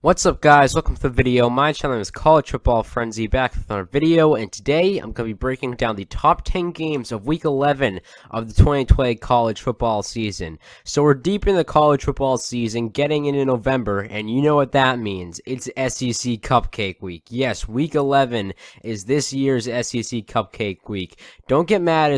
What's up, guys? Welcome to the video. My channel is College Football Frenzy, back with another video, and today I'm going to be breaking down the top 10 games of Week 11 of the 2020 college football season. So we're deep in the college football season, getting into November, and you know what that means. It's SEC Cupcake Week. Yes, Week 11 is this year's SEC Cupcake Week. Don't get mad,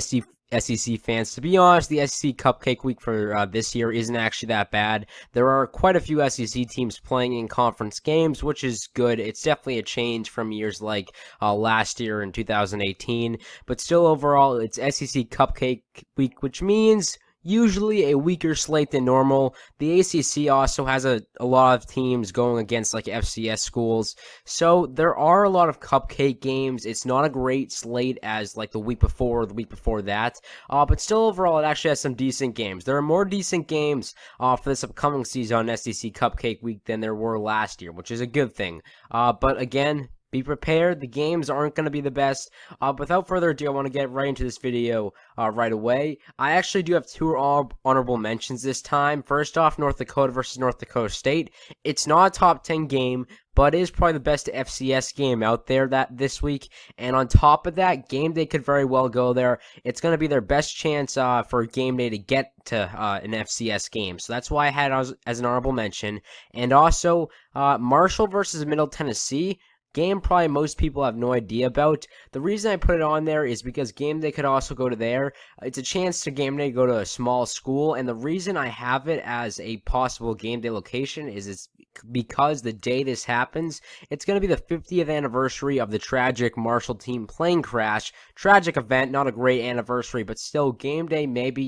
SEC fans. To be honest, the SEC Cupcake Week for this year isn't actually that bad. There are quite a few SEC teams playing in conference games, which is good. It's definitely a change from years like last year in 2018. But still, overall, it's SEC Cupcake Week, which means usually a weaker slate than normal. The ACC also has a lot of teams going against like FCS schools. So there are a lot of cupcake games. It's not a great slate as like the week before or the week before that. But still overall it actually has some decent games. There are more decent games for this upcoming season on SEC Cupcake Week than there were last year, which is a good thing. But again, be prepared. The games aren't going to be the best. Without further ado, I want to get right into this video right away. I actually do have two honorable mentions this time. First off, North Dakota versus North Dakota State. It's not a top 10 game, but it is probably the best FCS game out there this week. And on top of that, game day could very well go there. It's going to be their best chance for game day to get to an FCS game. So that's why I had it as an honorable mention. And also, Marshall versus Middle Tennessee. Game probably most people have no idea about. The reason I put it on there is because game day could also go to there. It's a chance to game day go to a small school, and the reason I have it as a possible game day location is it's because the day this happens, it's going to be the 50th anniversary of the tragic Marshall team plane crash. Tragic event, not a great anniversary, but still game day maybe,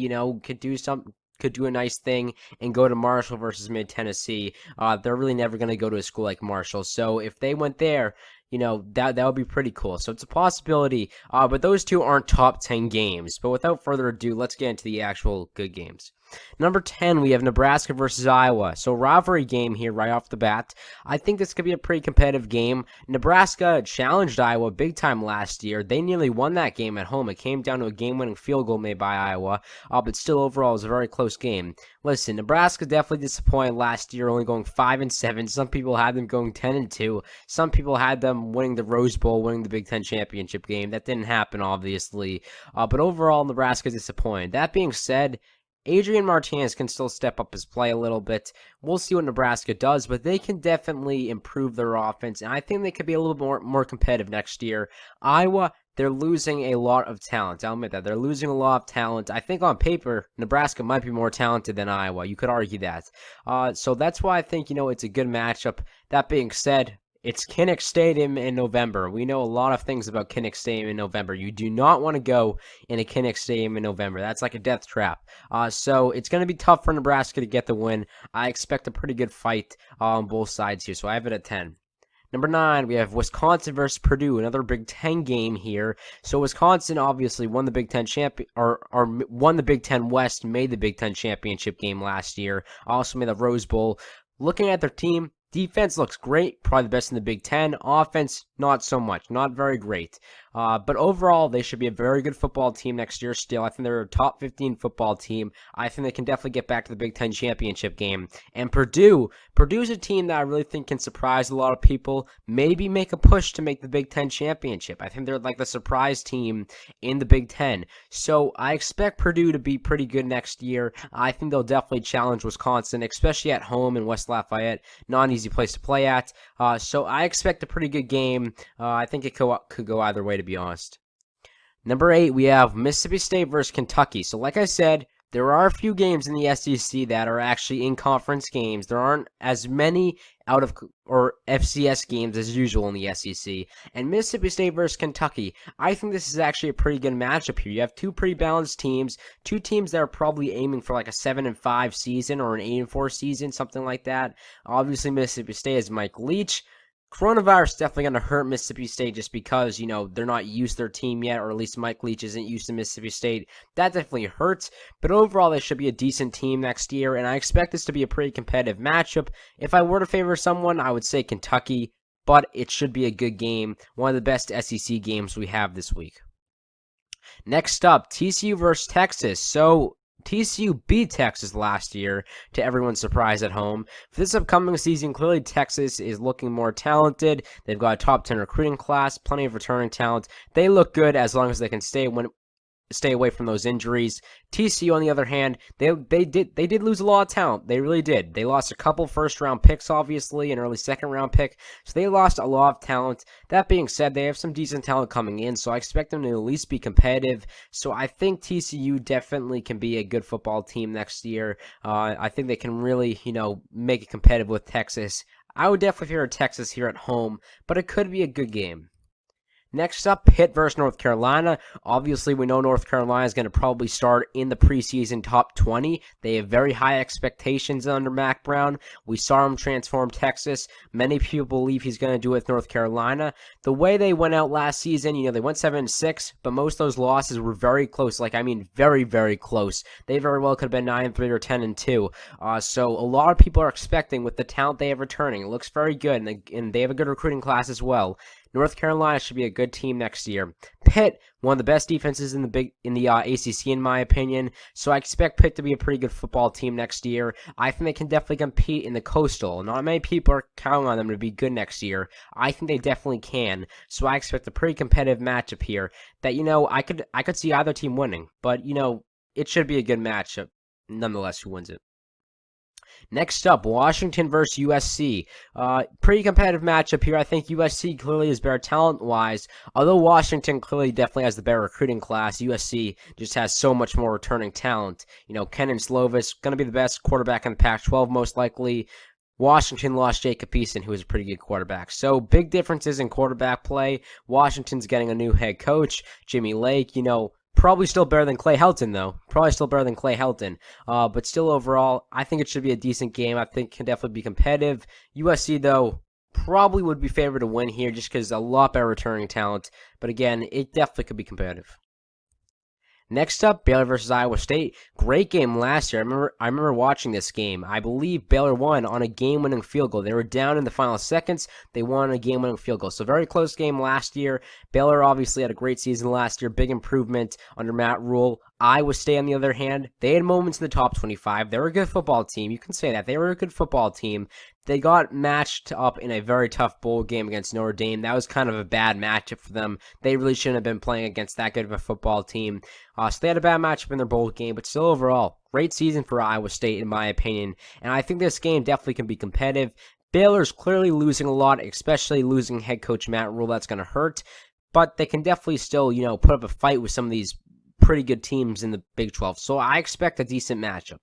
could do a nice thing and go to Marshall versus Mid Tennessee. They're really never going to go to a school like Marshall. So if they went there, that would be pretty cool. So it's a possibility. But those two aren't top 10 games. But without further ado, let's get into the actual good games. Number 10, we have Nebraska versus Iowa. So rivalry game here right off the bat. I think this could be a pretty competitive game. Nebraska challenged Iowa big time last year. They nearly won that game at home. It came down to a game-winning field goal made by Iowa. But still, overall, it was a very close game. Listen, Nebraska definitely disappointed last year, only going 5-7. Some people had them going 10-2. Some people had them winning the Rose Bowl, winning the Big Ten championship game. That didn't happen, obviously. But overall, Nebraska disappointed. That being said, Adrian Martinez can still step up his play a little bit. We'll see what Nebraska does, but they can definitely improve their offense, and I think they could be a little more competitive next year. Iowa, they're losing a lot of talent. I'll admit that. They're losing a lot of talent. I think on paper, Nebraska might be more talented than Iowa. You could argue that. So that's why I think, it's a good matchup. That being said, it's Kinnick Stadium in November. We know a lot of things about Kinnick Stadium in November. You do not want to go in a Kinnick Stadium in November. That's like a death trap. So it's going to be tough for Nebraska to get the win. I expect a pretty good fight on both sides here, so I have it at 10. Number 9, we have Wisconsin versus Purdue, another Big Ten game here. So Wisconsin obviously won the Big Ten won the Big Ten West, made the Big Ten championship game last year. Also made the Rose Bowl. Looking at their team, defense looks great, probably the best in the Big Ten. Offense, not so much, not very great. But overall, they should be a very good football team next year still. I think they're a top 15 football team. I think they can definitely get back to the Big Ten championship game. And Purdue's a team that I really think can surprise a lot of people, maybe make a push to make the Big Ten championship. I think they're like the surprise team in the Big Ten. So I expect Purdue to be pretty good next year. I think they'll definitely challenge Wisconsin, especially at home in West Lafayette. Not an easy place to play at. So I expect a pretty good game. I think it could go either way, to be honest. Number 8, we have Mississippi State versus Kentucky. So like I said, there are a few games in the SEC that are actually in conference games. There aren't as many FCS games as usual in the SEC. And Mississippi State versus Kentucky, I think this is actually a pretty good matchup here. You have two pretty balanced teams, two teams that are probably aiming for like a 7-5 season or an 8-4 season, something like that. Obviously, Mississippi State has Mike Leach. Coronavirus definitely going to hurt Mississippi State just because, they're not used to their team yet, or at least Mike Leach isn't used to Mississippi State. That definitely hurts, but overall they should be a decent team next year, and I expect this to be a pretty competitive matchup. If I were to favor someone, I would say Kentucky, but it should be a good game, one of the best SEC games we have this week. Next up, TCU versus Texas. So TCU beat Texas last year, to everyone's surprise at home. For this upcoming season, clearly Texas is looking more talented. They've got a top 10 recruiting class, plenty of returning talent. They look good as long as they can stay away from those injuries. TCU, on the other hand, they did lose a lot of talent. They really did. They lost a couple first round picks, obviously, an early second round pick. So they lost a lot of talent. That being said, they have some decent talent coming in, so I expect them to at least be competitive. So I think TCU definitely can be a good football team next year. I think they can really, make it competitive with Texas. I would definitely favor Texas here at home, but it could be a good game. Next up, Pitt versus North Carolina. Obviously, we know North Carolina is going to probably start in the preseason top 20. They have very high expectations under Mac Brown. We saw him transform Texas. Many people believe he's going to do it with North Carolina. The way they went out last season, they went 7-6, but most of those losses were very close. Very, very close. They very well could have been 9-3 or 10-2. So a lot of people are expecting, with the talent they have returning, it looks very good, and they have a good recruiting class as well. North Carolina should be a good team next year. Pitt, one of the best defenses in the ACC in my opinion, so I expect Pitt to be a pretty good football team next year. I think they can definitely compete in the Coastal. Not many people are counting on them to be good next year. I think they definitely can, so I expect a pretty competitive matchup here that, I could see either team winning, but, it should be a good matchup nonetheless who wins it. Next up, Washington versus USC. Pretty competitive matchup here. I think USC clearly is better talent-wise. Although Washington clearly definitely has the better recruiting class, USC just has so much more returning talent. Kenan Slovis, going to be the best quarterback in the Pac-12 most likely. Washington lost Jacob Eason, who was a pretty good quarterback. So big differences in quarterback play. Washington's getting a new head coach, Jimmy Lake, Probably still better than Clay Helton, though. But still, overall, I think it should be a decent game. I think it can definitely be competitive. USC, though, probably would be favored to win here just because a lot better returning talent. But again, it definitely could be competitive. Next up, Baylor versus Iowa State. Great game last year. I remember watching this game. I believe Baylor won on a game-winning field goal. They were down in the final seconds. They won on a game-winning field goal. So very close game last year. Baylor obviously had a great season last year. Big improvement under Matt Rule. Iowa State, on the other hand, they had moments in the top 25. They were a good football team. You can say that. They were a good football team. They got matched up in a very tough bowl game against Notre Dame. That was kind of a bad matchup for them. They really shouldn't have been playing against that good of a football team. So they had a bad matchup in their bowl game, but still overall, great season for Iowa State in my opinion. And I think this game definitely can be competitive. Baylor's clearly losing a lot, especially losing head coach Matt Rule. That's going to hurt. But they can definitely still, put up a fight with some of these pretty good teams in the Big 12. So I expect a decent matchup.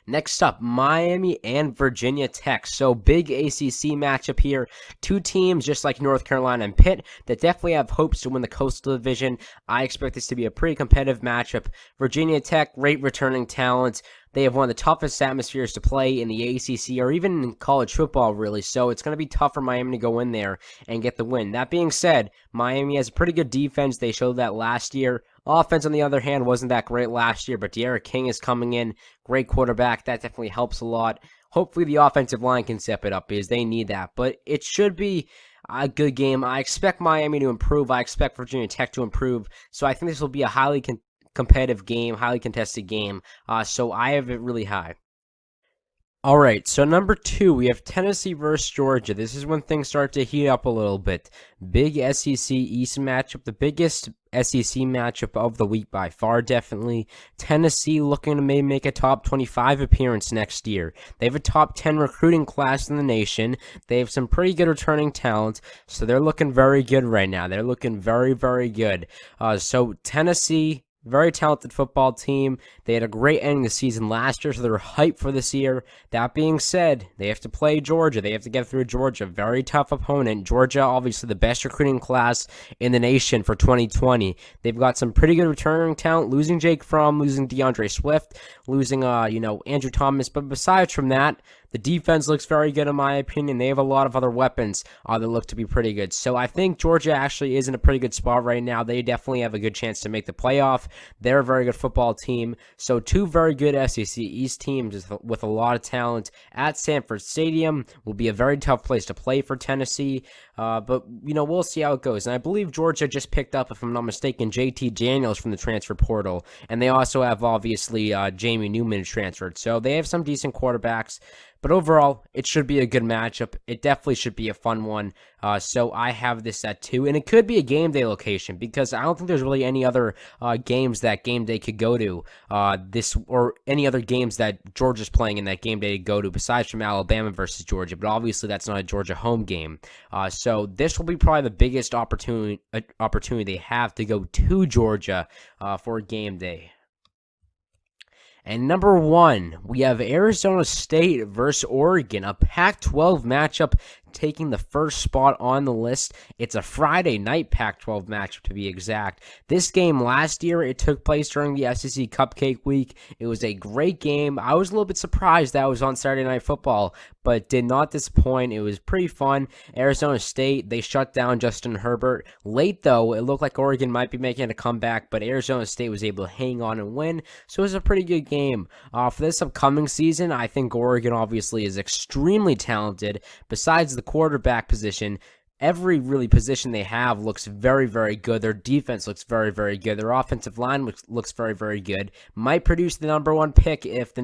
Next up, Miami and Virginia Tech. So big ACC matchup here. Two teams, just like North Carolina and Pitt, that definitely have hopes to win the Coastal Division. I expect this to be a pretty competitive matchup. Virginia Tech, great returning talent. They have one of the toughest atmospheres to play in the ACC or even in college football, really. So it's going to be tough for Miami to go in there and get the win. That being said, Miami has a pretty good defense. They showed that last year. Offense, on the other hand, wasn't that great last year, but De'Ara King is coming in. Great quarterback. That definitely helps a lot. Hopefully the offensive line can step it up because they need that. But it should be a good game. I expect Miami to improve. I expect Virginia Tech to improve. So I think this will be a highly competitive game, highly contested game. So I have it really high. All right, so number 2, we have Tennessee versus Georgia. This is when things start to heat up a little bit. Big SEC East matchup, the biggest SEC matchup of the week by far, definitely. Tennessee looking to maybe make a top 25 appearance next year. They have a top 10 recruiting class in the nation. They have some pretty good returning talent, so they're looking very good right now. They're looking very, very good. So Tennessee, very talented football team. They had a great ending the season last year, so they're hyped for this year. That being said, they have to play Georgia. They have to get through Georgia. Very tough opponent. Georgia, obviously the best recruiting class in the nation for 2020. They've got some pretty good returning talent, losing Jake Fromm, losing DeAndre Swift, losing Andrew Thomas. But besides from that, the defense looks very good in my opinion. They have a lot of other weapons that look to be pretty good. So I think Georgia actually is in a pretty good spot right now. They definitely have a good chance to make the playoff. They're a very good football team. So two very good SEC East teams with a lot of talent at Sanford Stadium will be a very tough place to play for Tennessee. But we'll see how it goes. And I believe Georgia just picked up, if I'm not mistaken, JT Daniels from the transfer portal, and they also have obviously Jamie Newman transferred. So they have some decent quarterbacks. But overall, it should be a good matchup. It definitely should be a fun one. So I have this at 2, and it could be a game day location because I don't think there's really any other games that game day could go to this, or any other games that Georgia's playing in that game day to go to besides from Alabama versus Georgia. But obviously, that's not a Georgia home game. So this will be probably the biggest opportunity they have to go to Georgia for game day. And number 1, we have Arizona State versus Oregon, a Pac-12 matchup taking the first spot on the list. It's a Friday night Pac-12 matchup to be exact. This game last year, it took place during the SEC Cupcake Week. It was a great game. I was a little bit surprised that it was on Saturday Night Football, but did not disappoint. It was pretty fun. Arizona State, they shut down Justin Herbert. Late, though, it looked like Oregon might be making a comeback, but Arizona State was able to hang on and win, so it was a pretty good game. For this upcoming season, I think Oregon obviously is extremely talented. Besides the quarterback position, every really position they have looks very, very good. Their defense looks very, very good. Their offensive line looks very, very good. Might produce the number 1 pick if the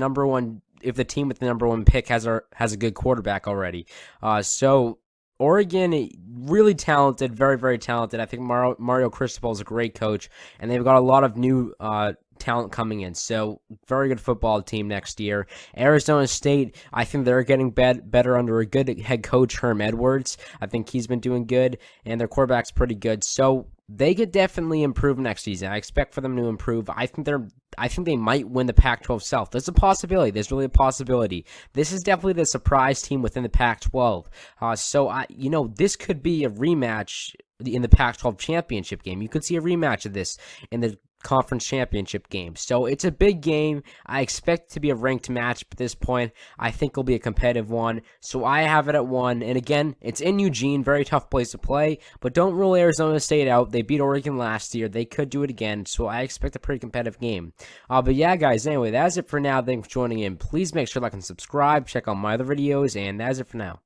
team with the number 1 pick has a good quarterback already. So Oregon, really talented, very, very talented. I think Mario Cristobal is a great coach, and they've got a lot of new talent coming in. So, very good football team next year. Arizona State, I think they're getting better under a good head coach, Herm Edwards. I think he's been doing good, and their quarterback's pretty good. So, they could definitely improve next season. I expect for them to improve. I think they might win the Pac-12 South. There's a possibility. There's really a possibility. This is definitely the surprise team within the Pac-12. This could be a rematch in the Pac-12 championship game. You could see a rematch of this in the conference championship game. So it's a big game. I expect it to be a ranked match at this point. I think it'll be a competitive one. So I have it at 1. And again, it's in Eugene. Very tough place to play. But don't rule Arizona State out. They beat Oregon last year. They could do it again. So I expect a pretty competitive game. But yeah, guys, anyway, that's it for now. Thanks for joining in. Please make sure to like and subscribe. Check out my other videos. And that's it for now.